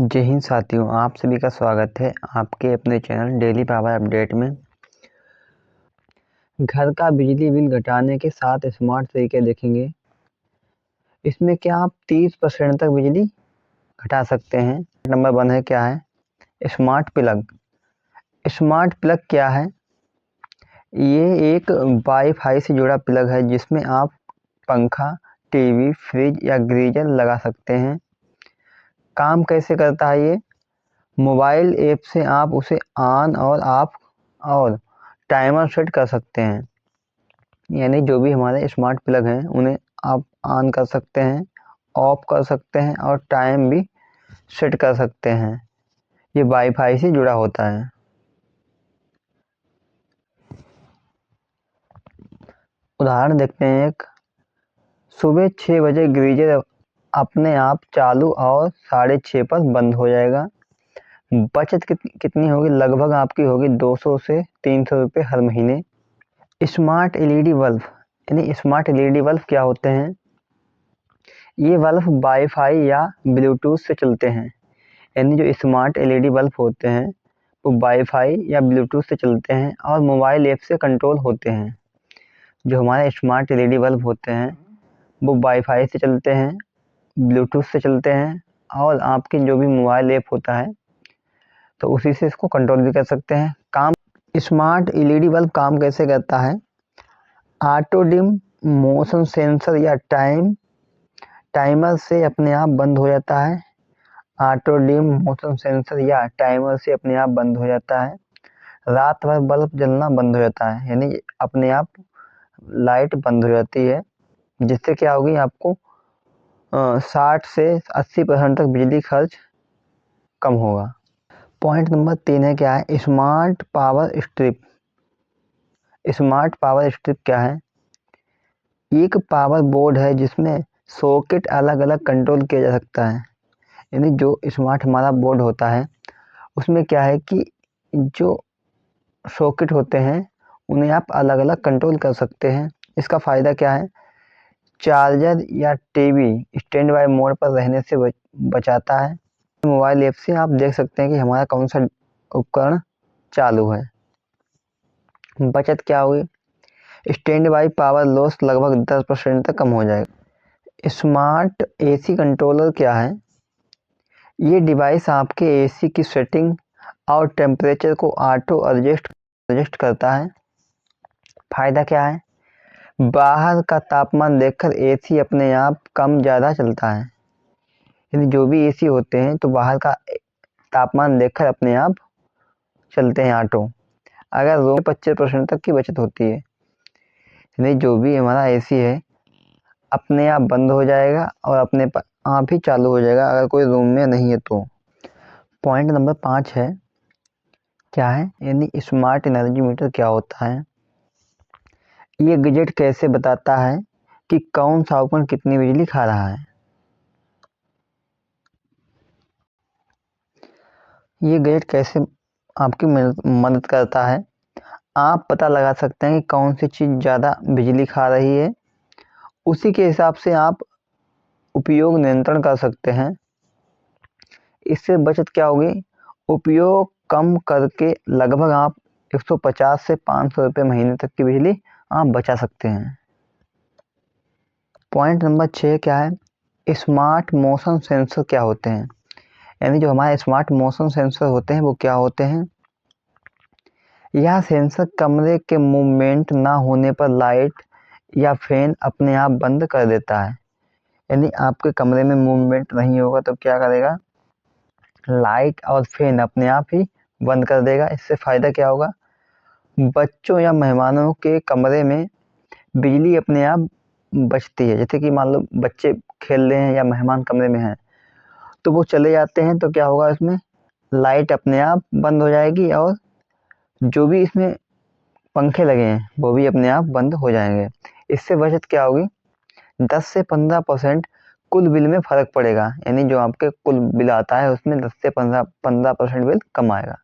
जय हिंद साथियों, आप सभी का स्वागत है आपके अपने चैनल डेली पावर अपडेट में। घर का बिजली बिल घटाने के 7 स्मार्ट तरीके देखेंगे। इसमें क्या आप 30% तक बिजली घटा सकते हैं। नंबर 1 है क्या है स्मार्ट प्लग। स्मार्ट प्लग क्या है? ये एक वाईफाई से जुड़ा प्लग है जिसमें आप पंखा, टीवी, फ्रिज या गीजर लगा सकते हैं। काम कैसे करता है ये? मोबाइल ऐप से आप उसे ऑन और ऑफ और टाइमर सेट कर सकते हैं। यानी जो भी हमारे स्मार्ट प्लग हैं उन्हें आप ऑन कर सकते हैं, ऑफ कर सकते हैं और टाइम भी सेट कर सकते हैं। ये वाईफाई से जुड़ा होता है। उदाहरण देखते हैं एक। सुबह 6 बजे गीजर अपने आप चालू और 6:30 पर बंद हो जाएगा। बचत कितनी होगी? लगभग आपकी होगी 200 से 300 रुपये हर महीने। Smart LED bulb. यानी स्मार्ट एलईडी बल्ब क्या होते हैं? ये बल्ब वाईफाई या ब्लूटूथ से चलते हैं। यानी जो स्मार्ट एलईडी बल्ब होते हैं वो वाईफाई या ब्लूटूथ से चलते हैं और मोबाइल ऐप से कंट्रोल होते हैं। जो हमारे स्मार्ट एलईडी बल्ब होते हैं वो वाईफाई से चलते हैं, ब्लूटूथ से चलते हैं और आपके जो भी मोबाइल ऐप होता है तो उसी से इसको कंट्रोल भी कर सकते हैं। स्मार्ट एलईडी बल्ब काम कैसे करता है? ऑटो डिम, मोशन सेंसर या टाइमर से अपने आप बंद हो जाता है। ऑटो डिम, मोशन सेंसर या टाइमर से अपने आप बंद हो जाता है। रात भर बल्ब जलना बंद हो जाता है, यानी अपने आप लाइट बंद हो जाती है, जिससे क्या होगी आपको 60 से 80% तक बिजली खर्च कम होगा। पॉइंट नंबर 3 है क्या है smart power strip. Smart power strip क्या है? एक पावर बोर्ड है जिसमें सॉकेट अलग अलग कंट्रोल किया जा सकता है। यानी जो स्मार्ट हमारा बोर्ड होता है उसमें क्या है कि जो सॉकेट होते हैं उन्हें आप अलग अलग कंट्रोल कर सकते हैं। इसका फ़ायदा क्या है? चार्जर या टीवी स्टैंड बाय मोड पर रहने से बचाता है। मोबाइल ऐप से आप देख सकते हैं कि हमारा कौन सा उपकरण चालू है। बचत क्या होगी? स्टैंड बाय पावर लॉस लगभग 10% तक कम हो जाएगा। स्मार्ट एसी कंट्रोलर क्या है? ये डिवाइस आपके एसी की सेटिंग और टेम्परेचर को ऑटो एडजस्ट करता है। फायदा क्या है? बाहर का तापमान देखकर एसी अपने आप कम ज़्यादा चलता है। यानी जो भी एसी होते हैं तो बाहर का तापमान देखकर अपने आप चलते हैं ऑटो। अगर रूम 25% तक की बचत होती है। यानी जो भी हमारा एसी है अपने आप बंद हो जाएगा और अपने आप ही चालू हो जाएगा अगर कोई रूम में नहीं है तो। पॉइंट नंबर 5 है क्या है? यानी स्मार्ट एनर्जी मीटर क्या होता है? ये गैजेट कैसे बताता है कि कौन सा उपकरण कितनी बिजली खा रहा है? ये गैजेट कैसे आपकी मदद करता है? आप पता लगा सकते हैं कि कौन सी चीज़ ज़्यादा बिजली खा रही है, उसी के हिसाब से आप उपयोग नियंत्रण कर सकते हैं। इससे बचत क्या होगी? उपयोग कम करके लगभग आप 150 से 500 रुपये महीने तक की बिजली आप बचा सकते हैं। पॉइंट नंबर 6 क्या है? स्मार्ट मोशन सेंसर क्या होते हैं? यानी जो हमारे स्मार्ट मोशन सेंसर होते हैं वो क्या होते हैं? यह सेंसर कमरे के मूवमेंट ना होने पर लाइट या फैन अपने आप बंद कर देता है। यानी आपके कमरे में मूवमेंट नहीं होगा तो क्या करेगा? लाइट और फैन अपने आप ही बंद कर देगा। इससे फ़ायदा क्या होगा? बच्चों या मेहमानों के कमरे में बिजली अपने आप बचती है। जैसे कि मान लो बच्चे खेल रहे हैं या मेहमान कमरे में हैं तो वो चले जाते हैं तो क्या होगा? इसमें लाइट अपने आप बंद हो जाएगी और जो भी इसमें पंखे लगे हैं वो भी अपने आप बंद हो जाएंगे। इससे बचत क्या होगी? 10 से 15% कुल बिल में फ़र्क पड़ेगा। यानी जो आपके कुल बिल आता है उसमें 10 से 15% बिल कम आएगा।